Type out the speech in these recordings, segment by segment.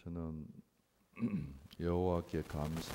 저는 여호와께 감사.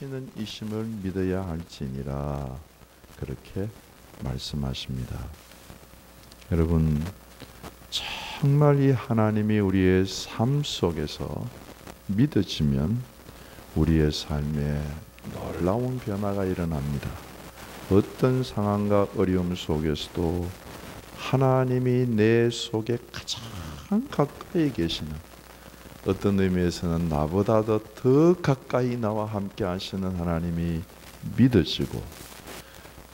는 이심을 믿어야 할지니라, 그렇게 말씀하십니다. 여러분, 정말 이 하나님이 우리의 삶 속에서 믿어지면 우리의 삶에 놀라운 변화가 일어납니다. 어떤 상황과 어려움 속에서도 하나님이 내 속에 가장 가까이 계시는, 어떤 의미에서는 나보다도 더 가까이 나와 함께 하시는 하나님이 믿어지고,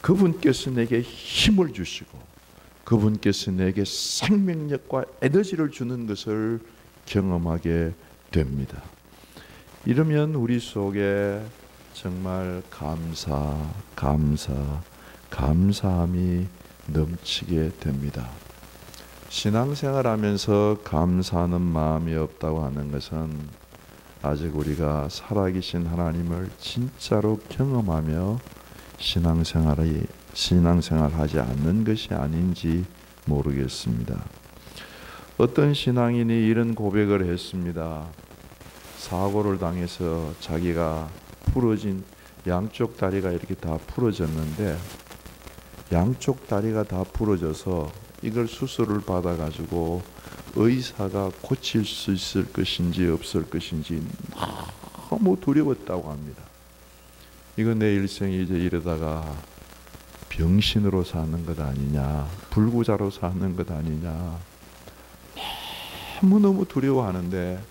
그분께서 내게 힘을 주시고 그분께서 내게 생명력과 에너지를 주는 것을 경험하게 됩니다. 이러면 우리 속에 정말 감사함이 넘치게 됩니다. 신앙생활하면서 감사하는 마음이 없다고 하는 것은 아직 우리가 살아계신 하나님을 진짜로 경험하며 신앙생활하지 않는 것이 아닌지 모르겠습니다. 어떤 신앙인이 이런 고백을 했습니다. 사고를 당해서 자기가 부러진 양쪽 다리가 이렇게 다 부러졌는데, 양쪽 다리가 다 부러져서 이걸 수술을 받아가지고 의사가 고칠 수 있을 것인지 없을 것인지 너무 두려웠다고 합니다. 이건 내 일생이 이제 이러다가 병신으로 사는 것 아니냐, 불구자로 사는 것 아니냐, 너무너무 두려워하는데,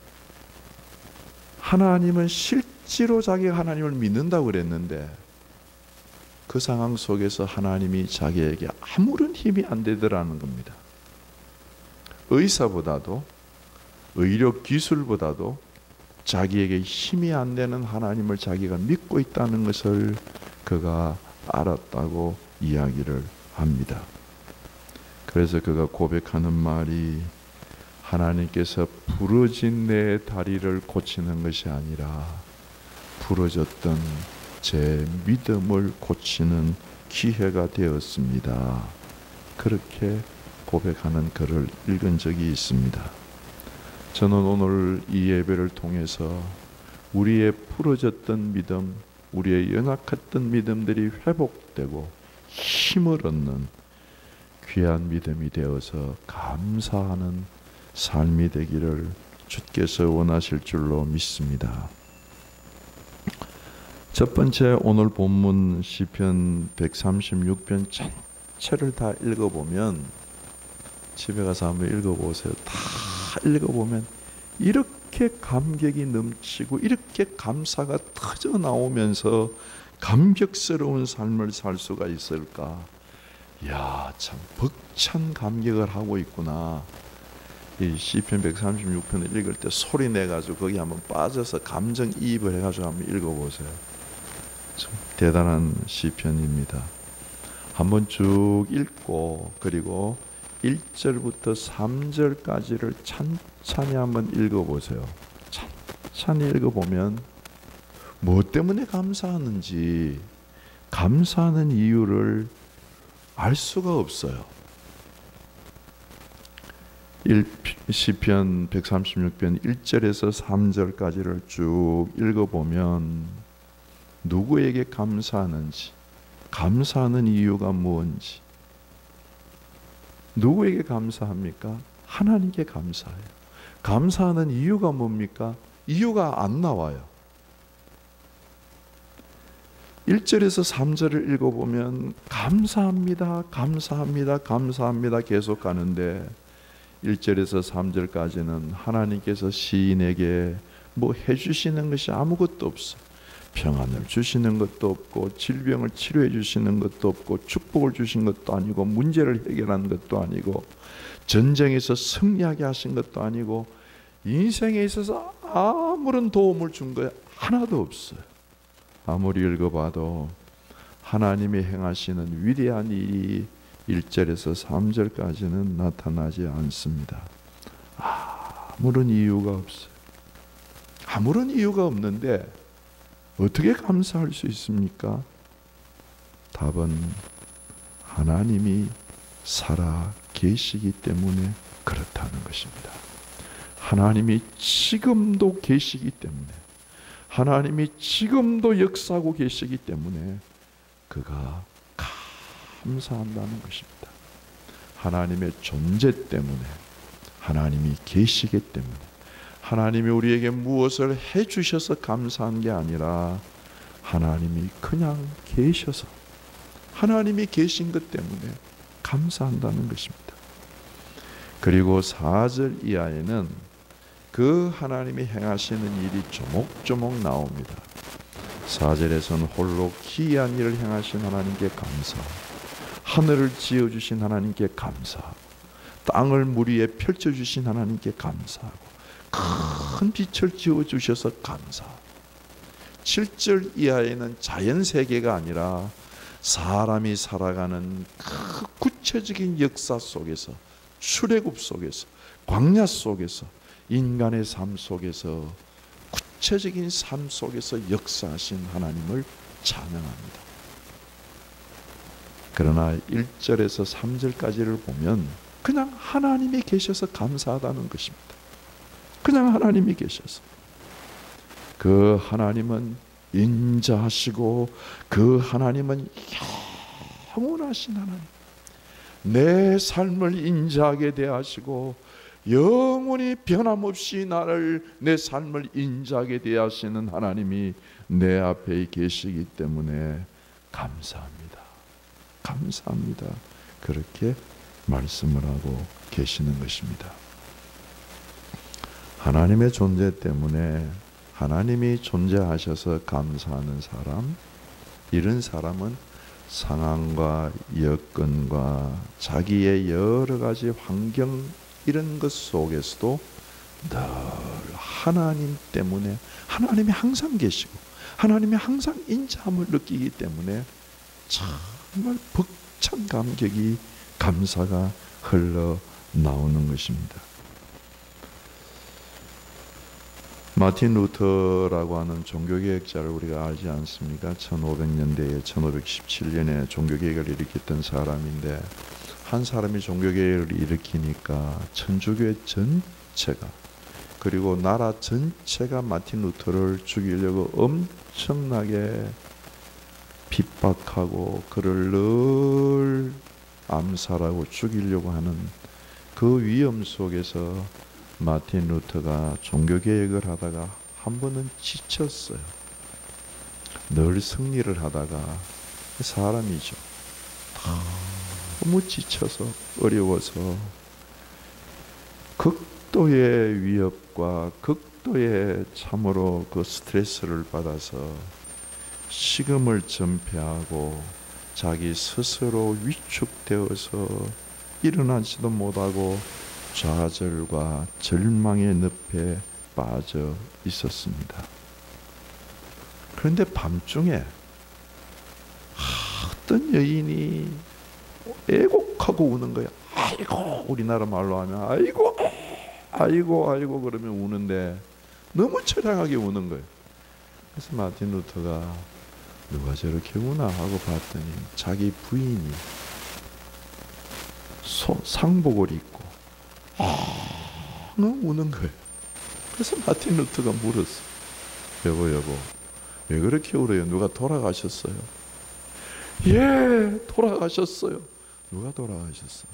하나님은 실제로 자기가 하나님을 믿는다고 그랬는데 그 상황 속에서 하나님이 자기에게 아무런 힘이 안 되더라는 겁니다. 의사보다도, 의료 기술보다도 자기에게 힘이 안 되는 하나님을 자기가 믿고 있다는 것을 그가 알았다고 이야기를 합니다. 그래서 그가 고백하는 말이, 하나님께서 부러진 내 다리를 고치는 것이 아니라 부러졌던 제 믿음을 고치는 기회가 되었습니다. 그렇게 고백하는 글을 읽은 적이 있습니다. 저는 오늘 이 예배를 통해서 우리의 부러졌던 믿음, 우리의 연약했던 믿음들이 회복되고 힘을 얻는 귀한 믿음이 되어서 감사하는 삶이 되기를 주께서 원하실 줄로 믿습니다. 첫 번째, 오늘 본문 시편 136편 전체를 다 읽어보면, 집에 가서 한번 읽어보세요. 다 읽어보면 이렇게 감격이 넘치고 이렇게 감사가 터져 나오면서 감격스러운 삶을 살 수가 있을까? 이야, 참 벅찬 감격을 하고 있구나. 이 시편 136편을 읽을 때 소리 내가지고 거기 한번 빠져서 감정이입을 해가지고 한번 읽어보세요. 참 대단한 시편입니다. 한번 쭉 읽고, 그리고 1절부터 3절까지를 찬찬히 한번 읽어보세요. 찬찬히 읽어보면 무엇 때문에 감사하는지, 감사하는 이유를 알 수가 없어요. 시편 136편 1절에서 3절까지를 쭉 읽어보면 누구에게 감사하는지, 감사하는 이유가 무엇인지, 누구에게 감사합니까? 하나님께 감사해요. 감사하는 이유가 뭡니까? 이유가 안 나와요. 1절에서 3절을 읽어보면 감사합니다, 감사합니다, 감사합니다 계속 가는데 1절에서 3절까지는 하나님께서 시인에게 뭐 해주시는 것이 아무것도 없어. 평안을 주시는 것도 없고 질병을 치료해 주시는 것도 없고 축복을 주신 것도 아니고 문제를 해결하는 것도 아니고 전쟁에서 승리하게 하신 것도 아니고 인생에 있어서 아무런 도움을 준 거 하나도 없어요. 아무리 읽어봐도 하나님이 행하시는 위대한 일이 1절에서 3절까지는 나타나지 않습니다. 아무런 이유가 없어요. 아무런 이유가 없는데 어떻게 감사할 수 있습니까? 답은 하나님이 살아 계시기 때문에 그렇다는 것입니다. 하나님이 지금도 계시기 때문에, 하나님이 지금도 역사하고 계시기 때문에 그가 감사한다는 것입니다. 하나님의 존재 때문에, 하나님이 계시기 때문에, 하나님이 우리에게 무엇을 해주셔서 감사한 게 아니라 하나님이 그냥 계셔서, 하나님이 계신 것 때문에 감사한다는 것입니다. 그리고 4절 이하에는 그 하나님이 행하시는 일이 조목조목 나옵니다. 4절에서는 홀로 기이한 일을 행하신 하나님께 감사하고, 하늘을 지어주신 하나님께 감사하고, 땅을 물 위에 펼쳐주신 하나님께 감사하고, 큰 빛을 지어주셔서 감사하고, 7절 이하에는 자연세계가 아니라 사람이 살아가는 그 구체적인 역사 속에서, 출애굽 속에서, 광야 속에서, 인간의 삶 속에서, 구체적인 삶 속에서 역사하신 하나님을 찬양합니다. 그러나 1절에서 3절까지를 보면 그냥 하나님이 계셔서 감사하다는 것입니다. 그냥 하나님이 계셔서. 그 하나님은 인자하시고 그 하나님은 영원하신 하나님, 내 삶을 인자하게 대하시고 영원히 변함없이 내 삶을 인자하게 대하시는 하나님이 내 앞에 계시기 때문에 감사합니다. 감사합니다. 그렇게 말씀을 하고 계시는 것입니다. 하나님의 존재 때문에, 하나님이 존재하셔서 감사하는 사람, 이런 사람은 상황과 여건과 자기의 여러 가지 환경, 이런 것 속에서도 늘 하나님 때문에, 하나님이 항상 계시고 하나님이 항상 인자함을 느끼기 때문에 정말 벅찬 감격이, 감사가 흘러나오는 것입니다. 마틴 루터라고 하는 종교개혁자를 우리가 알지 않습니까? 1500년대에 1517년에 종교개혁을 일으켰던 사람인데, 한 사람이 종교개혁을 일으키니까 천주교 전체가, 그리고 나라 전체가 마틴 루터를 죽이려고 엄청나게 핍박하고 그를 늘 암살하고 죽이려고 하는 그 위험 속에서 마틴 루터가 종교개혁을 하다가 한 번은 지쳤어요. 늘 승리를 하다가, 사람이죠, 너무 지쳐서 어려워서 극도의 위협과 극도의 참으로 그 스트레스를 받아서 식음을 전폐하고 자기 스스로 위축되어서 일어나지도 못하고 좌절과 절망의 늪에 빠져 있었습니다. 그런데 밤중에 어떤 여인이 애곡하고 우는 거야. 아이고, 우리나라 말로 하면 아이고 아이고 아이고 그러면 우는데 너무 처량하게 우는 거예요. 그래서 마틴 루터가 누가 저렇게 우나 하고 봤더니 자기 부인이 상복을 입고 우는 거예요. 그래서 마틴 루터가 물었어. 여보 왜 그렇게 울어요? 누가 돌아가셨어요? 예, 돌아가셨어요. 누가 돌아가셨어?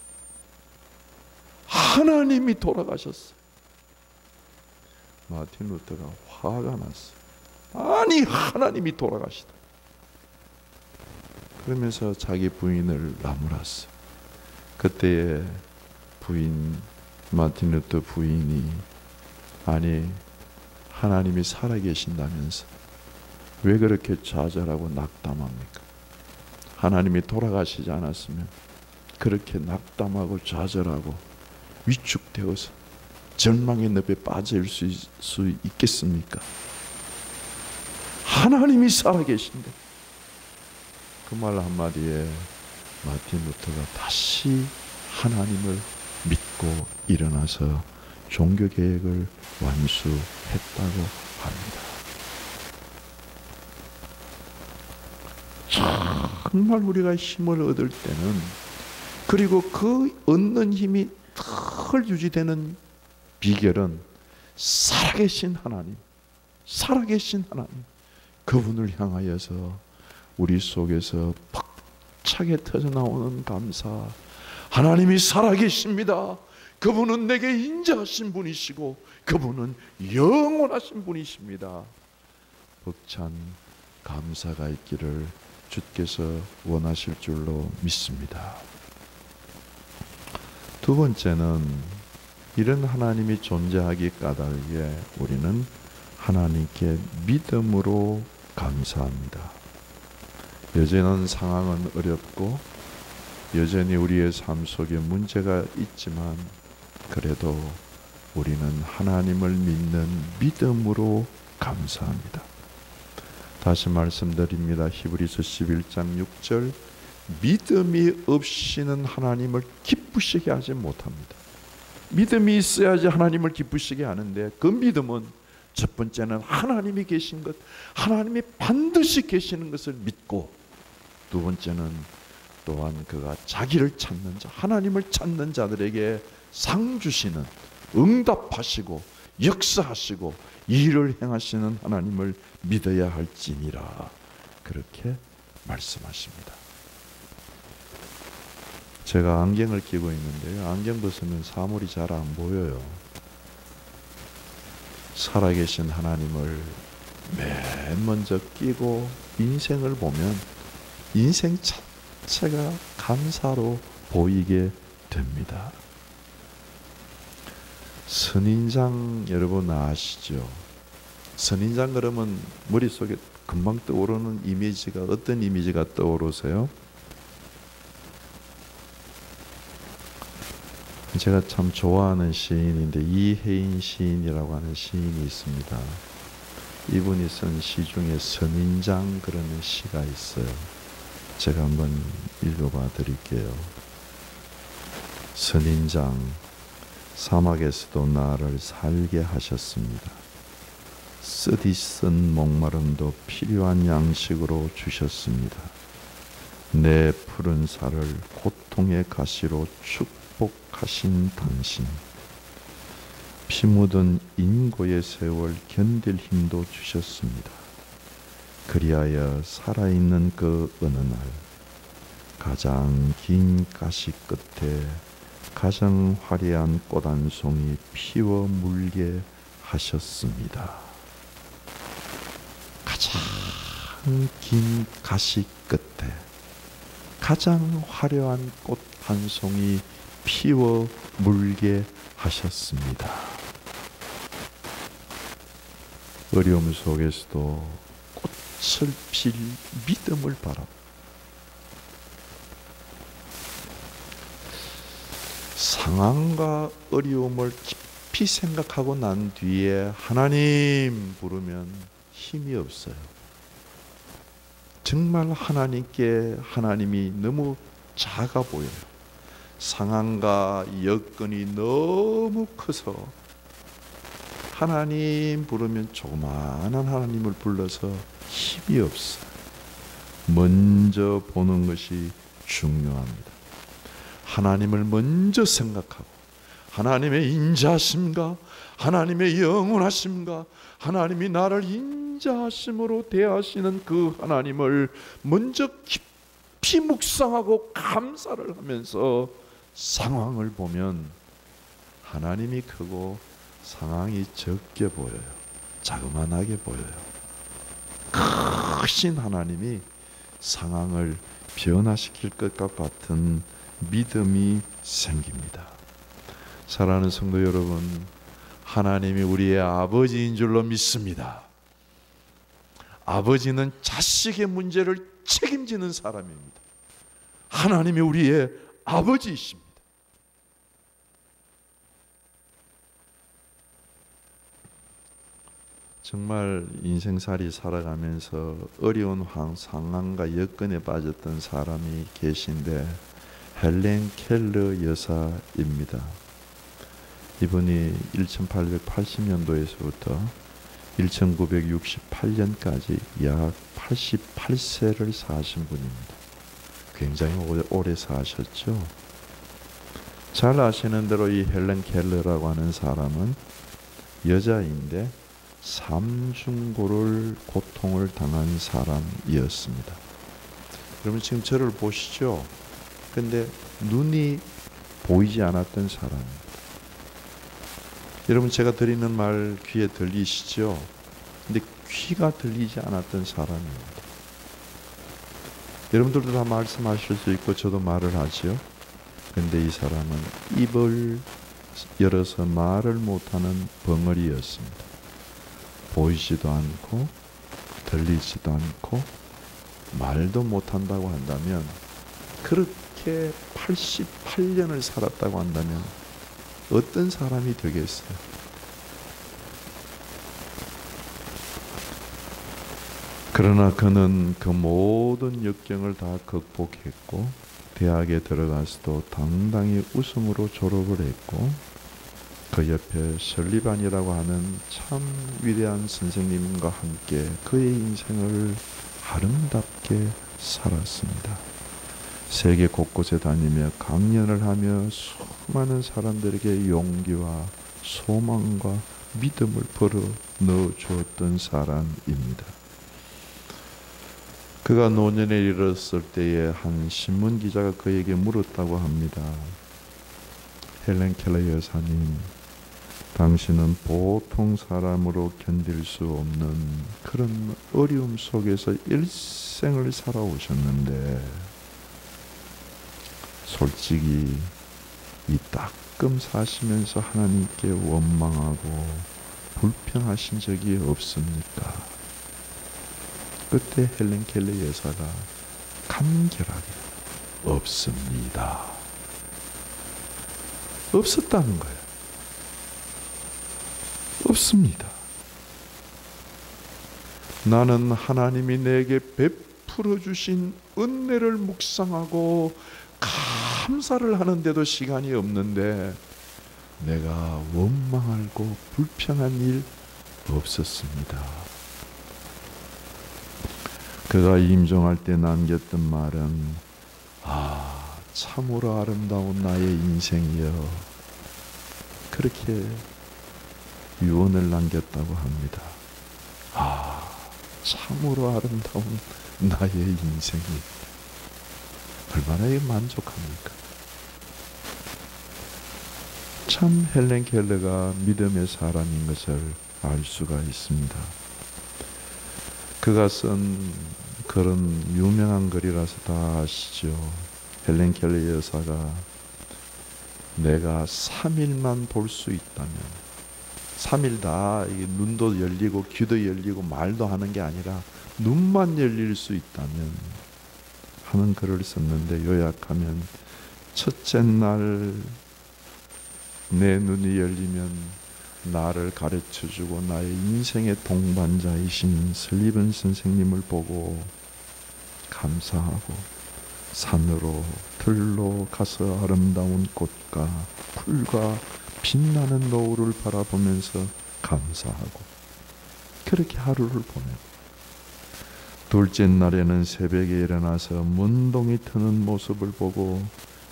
하나님이 돌아가셨어요. 마틴 루터가 화가 났어요. 아니, 하나님이 돌아가시다. 그러면서 자기 부인을 나무랐어요. 그때에 부인, 마틴 루터 부인이, 아니, 하나님이 살아계신다면서 왜 그렇게 좌절하고 낙담합니까? 하나님이 돌아가시지 않았으면 그렇게 낙담하고 좌절하고 위축되어서 절망의 늪에 빠질 수 있겠습니까? 하나님이 살아계신데. 그 말 한마디에 마틴 루터가 다시 하나님을 믿고 일어나서 종교개혁을 완수했다고 합니다. 정말 우리가 힘을 얻을 때는, 그리고 그 얻는 힘이 늘 유지되는 비결은 살아계신 하나님, 살아계신 하나님, 그분을 향하여서 우리 속에서 벅차게 터져나오는 감사. 하나님이 살아계십니다. 그분은 내게 인자하신 분이시고 그분은 영원하신 분이십니다. 벅찬 감사가 있기를 주께서 원하실 줄로 믿습니다. 두 번째는, 이런 하나님이 존재하기 까닭에 우리는 하나님께 믿음으로 감사합니다. 여전한 상황은 어렵고 여전히 우리의 삶 속에 문제가 있지만, 그래도 우리는 하나님을 믿는 믿음으로 감사합니다. 다시 말씀드립니다. 히브리서 11장 6절, 믿음이 없이는 하나님을 기쁘시게 하지 못합니다. 믿음이 있어야지 하나님을 기쁘시게 하는데, 그 믿음은 첫 번째는 하나님이 계신 것, 하나님이 반드시 계시는 것을 믿고, 두 번째는 또한 그가 자기를 찾는 자, 하나님을 찾는 자들에게 상 주시는, 응답하시고 역사하시고 일을 행하시는 하나님을 믿어야 할지니라, 그렇게 말씀하십니다. 제가 안경을 끼고 있는데요, 안경 벗으면 사물이 잘 안 보여요. 살아계신 하나님을 맨 먼저 끼고 인생을 보면 인생 자체가 감사로 보이게 됩니다. 선인장 여러분 아시죠? 선인장 그러면 머릿속에 금방 떠오르는 이미지가 어떤 이미지가 떠오르세요? 제가 참 좋아하는 시인인데, 이혜인 시인이라고 하는 시인이 있습니다. 이분이 쓴 시 중에 선인장 그러는 시가 있어요. 제가 한번 읽어봐 드릴게요. 선인장, 사막에서도 나를 살게 하셨습니다. 쓰디쓴 목마름도 필요한 양식으로 주셨습니다. 내 푸른 살을 고통의 가시로 축복하신 당신, 피 묻은 인고의 세월 견딜 힘도 주셨습니다. 그리하여 살아있는 그 어느 날, 가장 긴 가시 끝에 가장 화려한 꽃 한 송이 피워 물게 하셨습니다. 가장 긴 가시 끝에 가장 화려한 꽃 한 송이 피워 물게 하셨습니다. 어려움 속에서도 꽃을 필 믿음을 바라. 상황과 어려움을 깊이 생각하고 난 뒤에 하나님 부르면 힘이 없어요. 정말 하나님이 너무 작아 보여요. 상황과 여건이 너무 커서 하나님 부르면 조그마한 하나님을 불러서 힘이 없어요. 먼저 보는 것이 중요합니다. 하나님을 먼저 생각하고, 하나님의 인자하심과 하나님의 영원하심과 하나님이 나를 인자하심으로 대하시는 그 하나님을 먼저 깊이 묵상하고 감사를 하면서 상황을 보면 하나님이 크고 상황이 적게 보여요. 자그만하게 보여요. 크신 하나님이 상황을 변화시킬 것 같은 믿음이 생깁니다. 사랑하는 성도 여러분, 하나님이 우리의 아버지인 줄로 믿습니다. 아버지는 자식의 문제를 책임지는 사람입니다. 하나님이 우리의 아버지이십니다. 정말 인생살이 살아가면서 어려운 상황과 여건에 빠졌던 사람이 계신데 헬렌 켈러 여사입니다. 이분이 1880년도에서부터 1968년까지 약 88세를 사신 분입니다. 굉장히 오래 사셨죠. 잘 아시는 대로 이 헬렌 켈러라고 하는 사람은 여자인데 삼중고를 고통을 당한 사람이었습니다. 여러분 지금 저를 보시죠. 근데 눈이 보이지 않았던 사람입니다. 여러분 제가 드리는 말 귀에 들리시죠? 근데 귀가 들리지 않았던 사람입니다. 여러분들도 다 말씀하실 수 있고 저도 말을 하죠. 근데 이 사람은 입을 열어서 말을 못하는 벙어리였습니다. 보이지도 않고 들리지도 않고 말도 못한다고 한다면, 그렇게 88년을 살았다고 한다면 어떤 사람이 되겠어요? 그러나 그는 그 모든 역경을 다 극복했고 대학에 들어가서도 당당히 우승으로 졸업을 했고, 그 옆에 설리반이라고 하는 참 위대한 선생님과 함께 그의 인생을 아름답게 살았습니다. 세계 곳곳에 다니며 강연을 하며 수많은 사람들에게 용기와 소망과 믿음을 불어 넣어 주었던 사람입니다. 그가 노년에 이르렀을 때에 한 신문 기자가 그에게 물었다고 합니다. 헬렌 켈러 여사님, 당신은 보통 사람으로 견딜 수 없는 그런 어려움 속에서 일생을 살아오셨는데 솔직히 이 따끔 사시면서 하나님께 원망하고 불평하신 적이 없습니까? 그때 헬렌 켈러 여사가 간결하게 없습니다. 없었다는 거예요. 없습니다. 나는 하나님이 내게 베풀어 주신 은혜를 묵상하고 감사를 하는데도 시간이 없는데 내가 원망하고 불평한 일 없었습니다. 그가 임종할 때 남겼던 말은 참으로 아름다운 나의 인생이여, 그렇게 유언을 남겼다고 합니다. 참으로 아름다운 나의 인생이 얼마나 만족합니까? 참 헬렌 켈러가 믿음의 사람인 것을 알 수가 있습니다. 그가 쓴 그런 유명한 글이라서 다 아시죠. 헬렌 켈러 여사가 내가 3일만 볼 수 있다면, 3일 다 눈도 열리고 귀도 열리고 말도 하는 게 아니라 눈만 열릴 수 있다면 하는 글을 썼는데, 요약하면 첫째 날 내 눈이 열리면 나를 가르쳐주고 나의 인생의 동반자이신 설리번 선생님을 보고 감사하고 산으로 들로 가서 아름다운 꽃과 풀과 빛나는 노을을 바라보면서 감사하고 그렇게 하루를 보내고, 둘째 날에는 새벽에 일어나서 문동이 트는 모습을 보고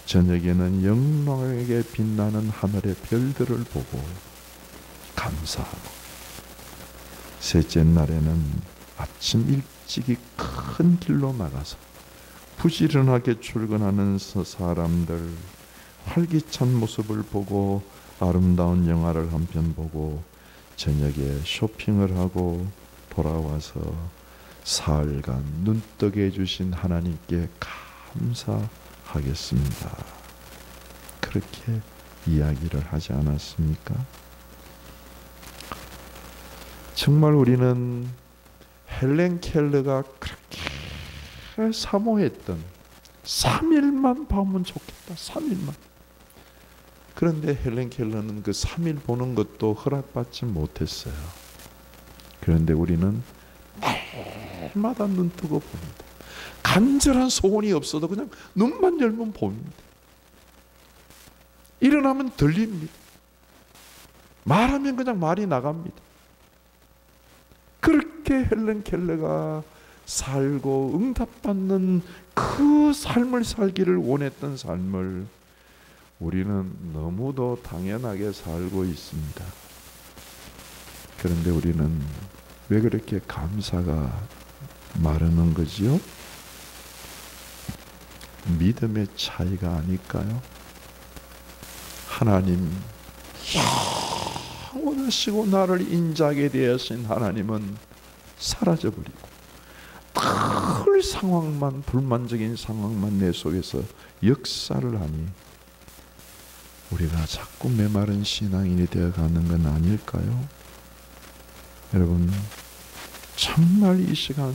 저녁에는 영롱하게 빛나는 하늘의 별들을 보고 감사하고, 셋째 날에는 아침 일찍이 큰 길로 나가서 부지런하게 출근하는 사람들 활기찬 모습을 보고 아름다운 영화를 한 편 보고 저녁에 쇼핑을 하고 돌아와서 사흘간 눈뜨게 해주신 하나님께 감사하겠습니다. 그렇게 이야기를 하지 않았습니까? 정말 우리는 헬렌 켈러가 그렇게 사모했던 3일만 보면 좋겠다. 3일만. 그런데 헬렌 켈러는 그 3일 보는 것도 허락받지 못했어요. 그런데 우리는 날마다 눈 뜨고 봅니다. 간절한 소원이 없어도 그냥 눈만 열면 봅니다. 일어나면 들립니다. 말하면 그냥 말이 나갑니다. 그렇게 헬렌 켈러가 살고 응답받는 그 삶을 살기를 원했던 삶을 우리는 너무도 당연하게 살고 있습니다. 그런데 우리는 왜 그렇게 감사가 마르는 거지요? 믿음의 차이가 아닐까요? 하나님, 영원하시고 나를 인자하게 되었신 하나님은 사라져버리고 늘 상황만, 불만적인 상황만 내 속에서 역사를 하니 우리가 자꾸 메마른 신앙인이 되어가는 건 아닐까요? 여러분, 정말 이 시간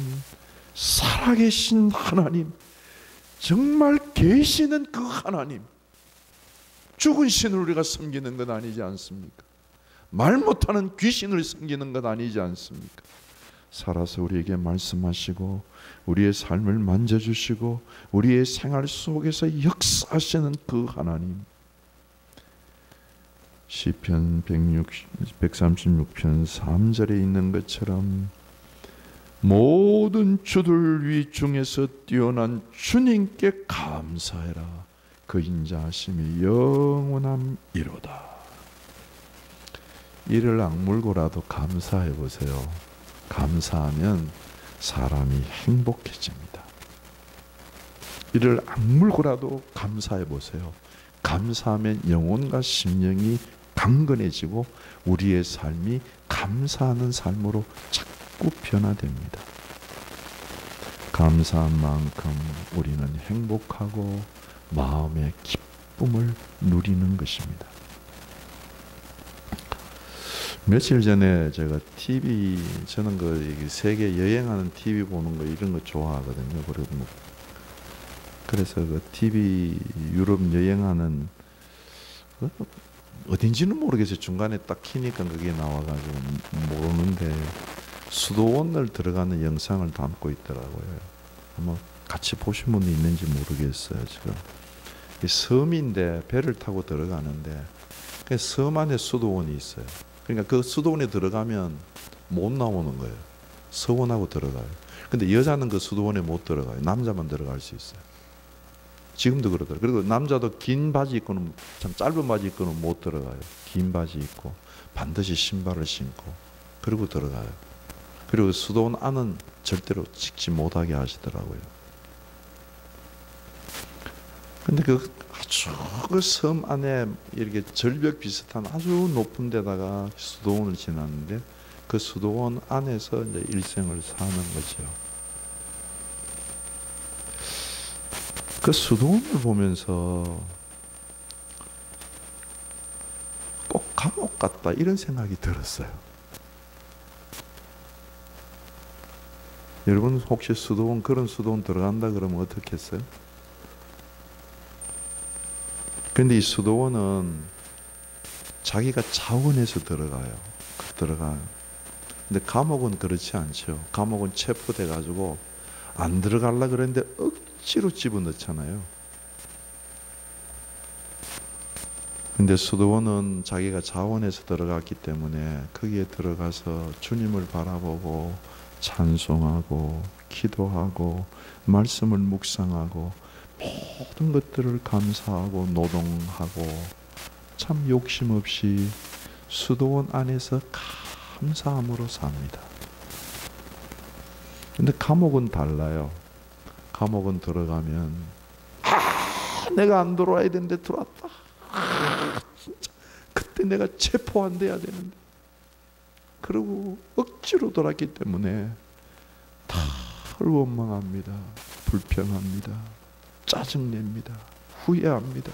살아계신 하나님, 정말 계시는 그 하나님, 죽은 신을 우리가 섬기는 것 아니지 않습니까? 말 못하는 귀신을 섬기는 것 아니지 않습니까? 살아서 우리에게 말씀하시고 우리의 삶을 만져주시고 우리의 생활 속에서 역사하시는 그 하나님, 시편 136편 3절에 있는 것처럼 모든 주들 위 중에서 뛰어난 주님께 감사해라. 그 인자하심이 영원함이로다. 이를 악물고라도 감사해 보세요. 감사하면 사람이 행복해집니다. 이를 악물고라도 감사해 보세요. 감사하면 영혼과 심령이 강건해지고 우리의 삶이 감사하는 삶으로 자꾸 변화됩니다. 감사한 만큼 우리는 행복하고 마음의 기쁨을 누리는 것입니다. 며칠 전에 제가 TV, 저는 그 세계 여행하는 TV 보는 거 이런 거 좋아하거든요. 그래서 그 TV 유럽 여행하는 어딘지는 모르겠어요. 중간에 딱 키니까 그게 나와가지고 모르는데 수도원을 들어가는 영상을 담고 있더라고요. 아마 같이 보신 분이 있는지 모르겠어요. 지금 섬인데 배를 타고 들어가는데 그 섬 안에 수도원이 있어요. 그러니까 그 수도원에 들어가면 못 나오는 거예요. 서원하고 들어가요. 근데 여자는 그 수도원에 못 들어가요. 남자만 들어갈 수 있어요. 지금도 그러더라고요. 그리고 남자도 긴 바지 입고는, 참 짧은 바지 입고는 못 들어가요. 긴 바지 입고 반드시 신발을 신고 그리고 들어가요. 그리고 수도원 안은 절대로 찍지 못하게 하시더라고요. 근데 그 아주 그 섬 안에 이렇게 절벽 비슷한 아주 높은 데다가 수도원을 지났는데 그 수도원 안에서 이제 일생을 사는 거죠. 그 수도원을 보면서 꼭 감옥 같다 이런 생각이 들었어요. 여러분 혹시 수도원, 그런 수도원 들어간다 그러면 어떻게 했어요? 근데 이 수도원은 자기가 자원해서 들어가요. 근데 감옥은 그렇지 않죠. 감옥은 체포돼 가지고 안 들어가려고 그랬는데 억지로 집어넣잖아요. 근데 수도원은 자기가 자원해서 들어갔기 때문에 거기에 들어가서 주님을 바라보고 찬송하고 기도하고 말씀을 묵상하고 모든 것들을 감사하고 노동하고 참 욕심 없이 수도원 안에서 감사함으로 삽니다. 근데 감옥은 달라요. 감옥은 들어가면 내가 안 들어와야 되는데 들어왔다. 진짜 그때 그때 내가 체포 안 돼야 되는데, 그리고 억지로 돌았기 때문에 다 원망합니다. 불평합니다. 짜증냅니다. 후회합니다.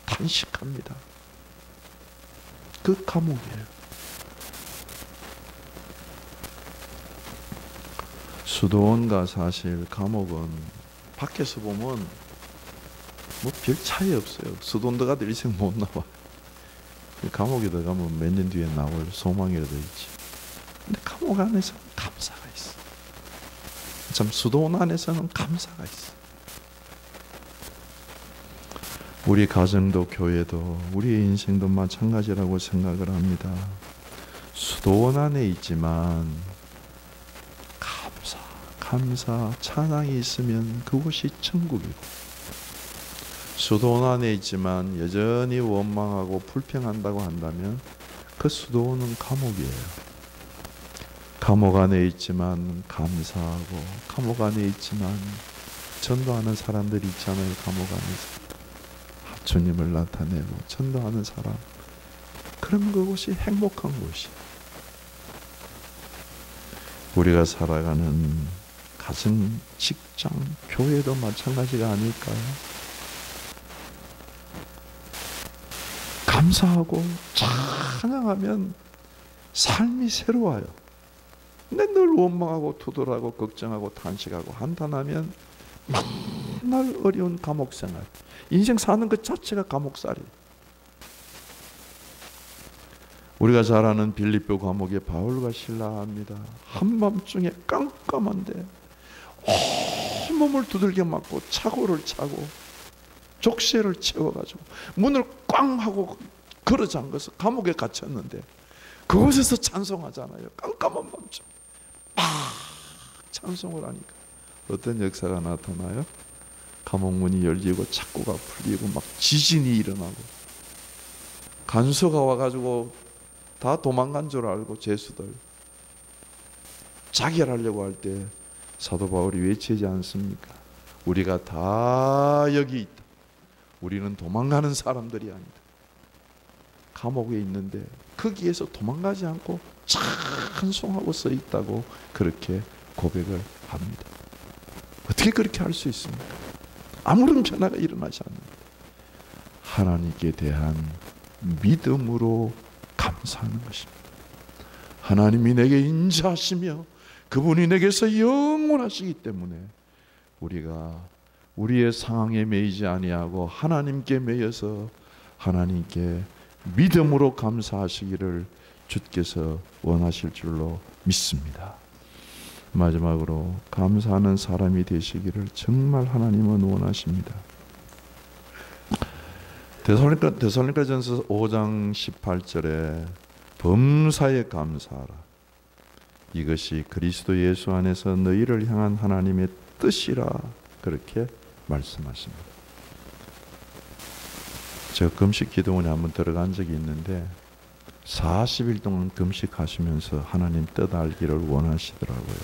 탄식합니다. 그 감옥이에요. 수도원과 사실 감옥은 밖에서 보면 뭐 별 차이 없어요. 수도원 들어가도 일생 못 나와. 감옥에 들어가면 몇 년 뒤에 나올 소망이라도 있지. 근데 감옥 안에서는 감사가 있어. 참 수도원 안에서는 감사가 있어. 우리 가정도 감옥도 우리의 인생도 마찬가지라고 생각을 합니다. 수도원 안에 있지만 감사, 찬양이 있으면 그곳이 천국이고, 수도원 안에 있지만 여전히 원망하고 불평한다고 한다면 그 수도원은 감옥이에요. 감옥 안에 있지만 감사하고, 감옥 안에 있지만 전도하는 사람들이 있잖아요. 감옥 안에서 주님을 나타내고 전도하는 사람, 그럼 그곳이 행복한 곳이에요. 우리가 살아가는 가정, 직장, 교회도 마찬가지가 아닐까요? 감사하고 찬양하면 삶이 새로워요. 근데 늘 원망하고 투덜하고 걱정하고 탄식하고 한탄하면 맨날 어려운 감옥생활, 인생 사는 것 자체가 감옥살이에요. 우리가 잘 아는 빌립보 감옥에 바울과 실라합니다. 한밤중에 깜깜한데 온몸을 두들겨 맞고 차고를 차고 족쇄를 채워가지고 문을 꽝 하고 걸어 잠가서 감옥에 갇혔는데, 그곳에서 찬송하잖아요. 깜깜한 밤중 막 찬송을 하니까 어떤 역사가 나타나요? 감옥문이 열리고 착고가 풀리고 막 지진이 일어나고, 간수가 와가지고 다 도망간 줄 알고 죄수들 자결하려고 할 때 사도 바울이 외치지 않습니까? 우리가 다 여기 있다. 우리는 도망가는 사람들이 아니다. 감옥에 있는데 거기에서 도망가지 않고 찬송하고 써 있다고 그렇게 고백을 합니다. 어떻게 그렇게 할 수 있습니까? 아무런 변화가 일어나지 않는다. 하나님께 대한 믿음으로 감사하는 것입니다. 하나님이 내게 인자하시며 그분이 내게서 영원하시기 때문에 우리가 우리의 상황에 매이지 아니하고 하나님께 매여서 하나님께 믿음으로 감사하시기를 주께서 원하실 줄로 믿습니다. 마지막으로 감사하는 사람이 되시기를 정말 하나님은 원하십니다. 데살로니가전서 5장 18절에 범사에 감사하라. 이것이 그리스도 예수 안에서 너희를 향한 하나님의 뜻이라, 그렇게 말씀하십니다. 제가 금식 기도원에 한번 들어간 적이 있는데 40일 동안 금식하시면서 하나님 뜻 알기를 원하시더라고요.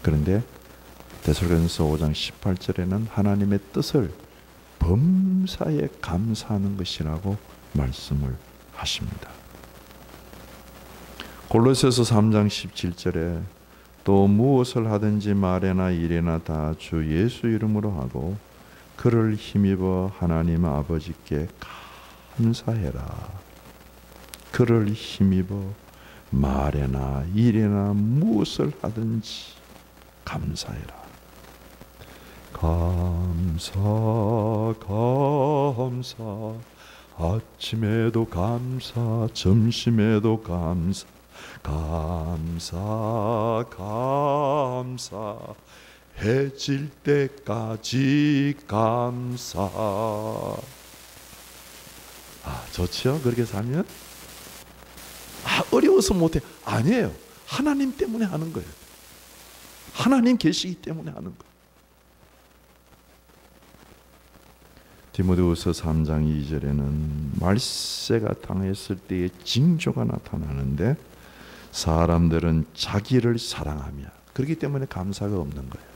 그런데 데살로니가전서 5장 18절에는 하나님의 뜻을 범사에 감사하는 것이라고 말씀을 하십니다. 골로새서 3장 17절에 또 무엇을 하든지 말에나 일에나 다 주 예수 이름으로 하고 그를 힘입어 하나님 아버지께 감사해라. 그를 힘입어 말에나 일에나 무엇을 하든지 감사해라. 감사 감사, 아침에도 감사, 점심에도 감사, 감사 감사, 해질 때까지 감사. 좋죠? 그렇게 살면? 어려워서 못해. 아니에요. 하나님 때문에 하는 거예요. 하나님 계시기 때문에 하는 거예요. 디모데후서 3장 2절에는 말세가 당했을 때의 징조가 나타나는데 사람들은 자기를 사랑하며 그렇기 때문에 감사가 없는 거예요.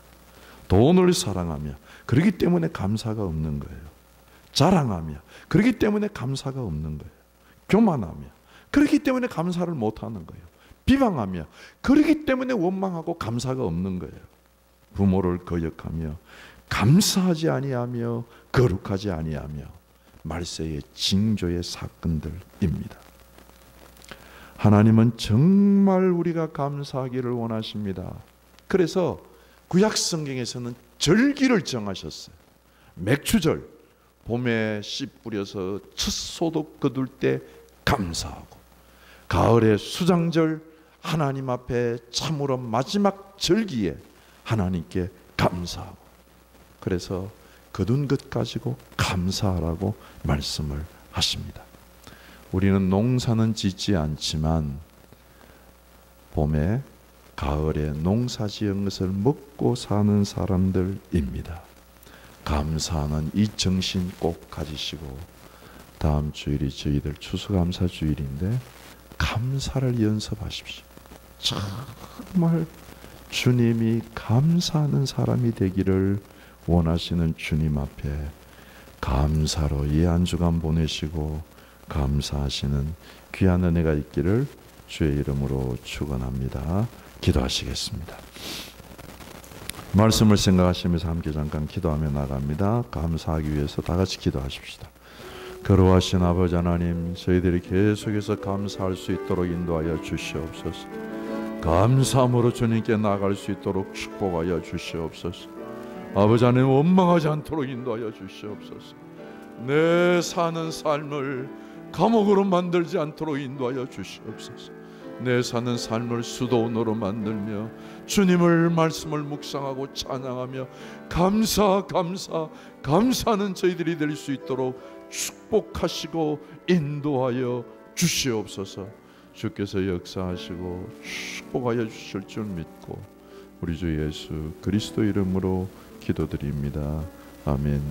돈을 사랑하며 그렇기 때문에 감사가 없는 거예요. 자랑하며 그렇기 때문에 감사가 없는 거예요. 교만하며 그렇기 때문에 감사를 못하는 거예요. 비방하며 그렇기 때문에 원망하고 감사가 없는 거예요. 부모를 거역하며 감사하지 아니하며 거룩하지 아니하며 말세의 징조의 사건들입니다. 하나님은 정말 우리가 감사하기를 원하십니다. 그래서 구약 성경에서는 절기를 정하셨어요. 맥추절, 봄에 씨 뿌려서 첫 소득 거둘 때 감사하고, 가을에 수장절, 하나님 앞에 참으로 마지막 절기에 하나님께 감사하고, 그래서 거둔 것 가지고 감사하라고 말씀을 하십니다. 우리는 농사는 짓지 않지만 봄에 가을에 농사 지은 것을 먹고 사는 사람들입니다. 감사하는 이 정신 꼭 가지시고, 다음 주일이 저희들 추수감사 주일인데 감사를 연습하십시오. 정말 주님이 감사하는 사람이 되기를 원하시는 주님 앞에 감사로 이 한 주간 보내시고 감사하시는 귀한 은혜가 있기를 주의 이름으로 축원합니다. 기도하시겠습니다. 말씀을 생각하시면서 함께 잠깐 기도하며 나갑니다. 감사하기 위해서 다 같이 기도하십시다. 거룩하신 아버지 하나님, 저희들이 계속해서 감사할 수 있도록 인도하여 주시옵소서. 감사함으로 주님께 나아갈 수 있도록 축복하여 주시옵소서. 아버지 하나님, 원망하지 않도록 인도하여 주시옵소서. 내 사는 삶을 감옥으로 만들지 않도록 인도하여 주시옵소서. 내 사는 삶을 수도원으로 만들며 주님을 말씀을 묵상하고 찬양하며 감사하는 저희들이 될 수 있도록 축복하시고 인도하여 주시옵소서. 주께서 역사하시고 축복하여 주실 줄 믿고 우리 주 예수 그리스도 이름으로 기도드립니다. 아멘.